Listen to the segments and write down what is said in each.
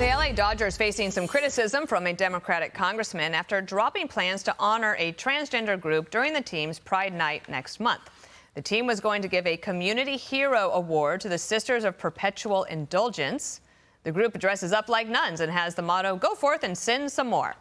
The LA Dodgers facing some criticism from a Democratic congressman after dropping plans to honor a transgender group during the team's Pride Night next month. The team was going to give a Community Hero Award to the Sisters of Perpetual Indulgence. The group dresses up like nuns and has the motto, "Go forth and sin some more."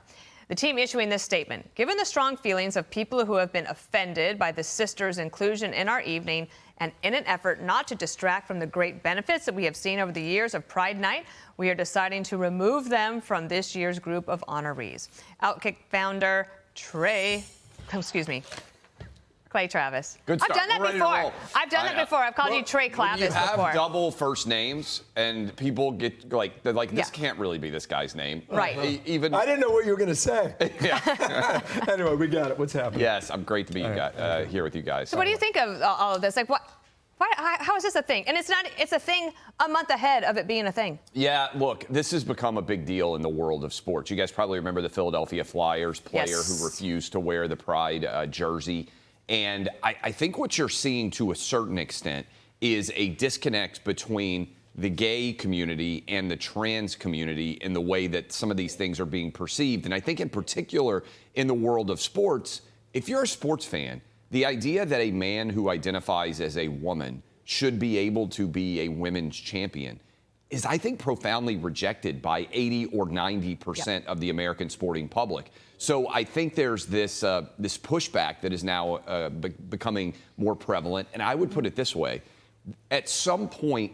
The team issuing this statement: given the strong feelings of people who have been offended by the sisters' inclusion in our evening, and in an effort not to distract from the great benefits that we have seen over the years of Pride Night, we are deciding to remove them from this year's group of honorees. OutKick founder Clay Travis. Good start. I've done that before. I've done it before. I've called you Trey Clavis before. You have before. double first names, and people get like, they're like, this can't really be this guy's name. Right. Even I didn't know what you were going to say. Yeah. Anyway, we got it. What's happening? Yes, I'm great to be here with you guys. So what do you think of all of this? Like, how is this a thing? And it's a thing a month ahead of it being a thing. Yeah, look, this has become a big deal in the world of sports. You guys probably remember the Philadelphia Flyers player who refused to wear the Pride jersey. And I think what you're seeing to a certain extent is a disconnect between the gay community and the trans community in the way that some of these things are being perceived. And I think in particular in the world of sports, if you're a sports fan, the idea that a man who identifies as a woman should be able to be a women's champion is, I think, profoundly rejected by 80 or 90% of the American sporting public. So I think there's this pushback that is now becoming more prevalent. And I would put it this way. At some point,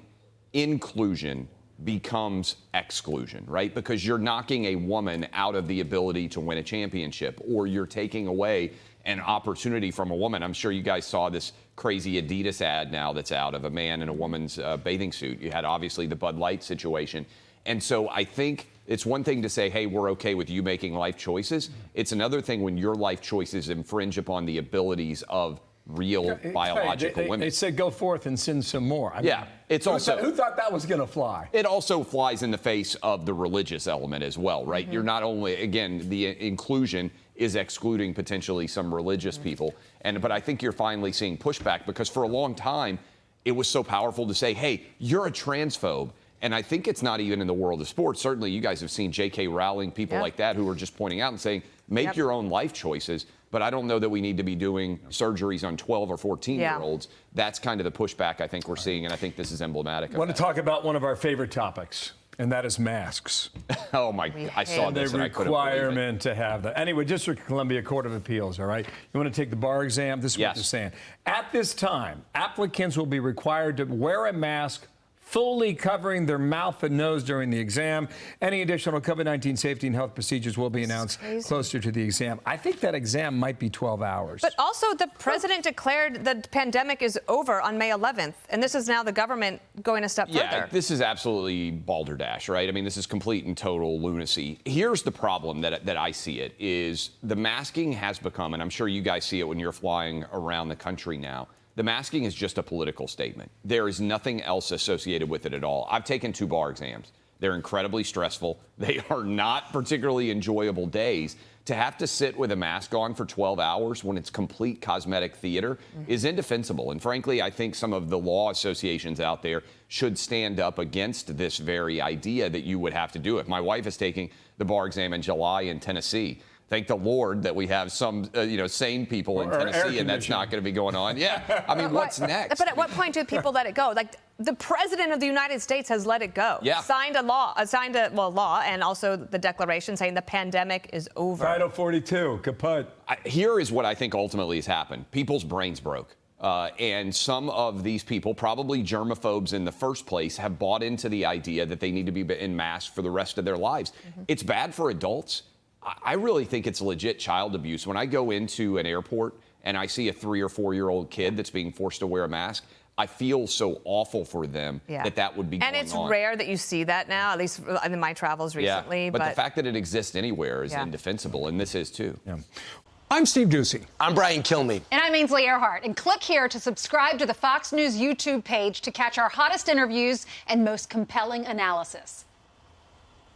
inclusion becomes exclusion, right? Because you're knocking a woman out of the ability to win a championship, or you're taking away an opportunity from a woman. I'm sure you guys saw this crazy Adidas ad now that's out of a man in a woman's bathing suit. You had obviously the Bud Light situation. And so I think it's one thing to say, hey, we're okay with you making life choices. It's another thing when your life choices infringe upon the abilities of real biological women. They said go forth and sin some more. I mean, it's also... Who thought that was going to fly? It also flies in the face of the religious element as well, right? You're not only, again, the inclusion is excluding potentially some religious people. But I think you're finally seeing pushback because for a long time, it was so powerful to say, hey, you're a transphobe. And I think it's not even in the world of sports. Certainly, you guys have seen J.K. Rowling, people like that, who are just pointing out and saying, make your own life choices. But I don't know that we need to be doing surgeries on 12 or 14-year-olds. That's kind of the pushback I think we're seeing, and I think this is emblematic. I want to talk about one of our favorite topics, and that is masks. Oh, my, I saw this and I couldn't believe it. The requirement to have that. Anyway, District of Columbia Court of Appeals, all right? You want to take the bar exam? This is what they're saying. At this time, applicants will be required to wear a mask fully covering their mouth and nose during the exam. Any additional COVID-19 safety and health procedures will be announced closer to the exam. I think that exam might be 12 hours. But also the president declared the pandemic is over on May 11th, and this is now the government going a step further. Yeah, this is absolutely balderdash, right? I mean, this is complete and total lunacy. Here's the problem that I see it is the masking has become, and I'm sure you guys see it when you're flying around the country now, the masking is just a political statement. There is nothing else associated with it at all. I've taken 2 bar exams. They're incredibly stressful. They are not particularly enjoyable days. To have to sit with a mask on for 12 hours when it's complete cosmetic theater is indefensible. And frankly, I think some of the law associations out there should stand up against this very idea that you would have to do it. My wife is taking the bar exam in July in Tennessee. Thank the Lord that we have some, sane people in Tennessee, and that's not going to be going on. Yeah, I mean, what's next? But at what point do people let it go? Like, the President of the United States has let it go. Yeah. Signed a law, and also the declaration saying the pandemic is over. Title 42, kaput. Here is what I think ultimately has happened. People's brains broke. And some of these people, probably germaphobes in the first place, have bought into the idea that they need to be in masks for the rest of their lives. It's bad for adults. I really think it's legit child abuse. When I go into an airport and I see a 3 or 4-year-old kid that's being forced to wear a mask, I feel so awful for them that would be going on. And it's rare that you see that now, at least in my travels recently. Yeah, but the fact that it exists anywhere is indefensible, and this is too. Yeah. I'm Steve Ducey. I'm Brian Kilmeade. And I'm Ainsley Earhart. And click here to subscribe to the Fox News YouTube page to catch our hottest interviews and most compelling analysis.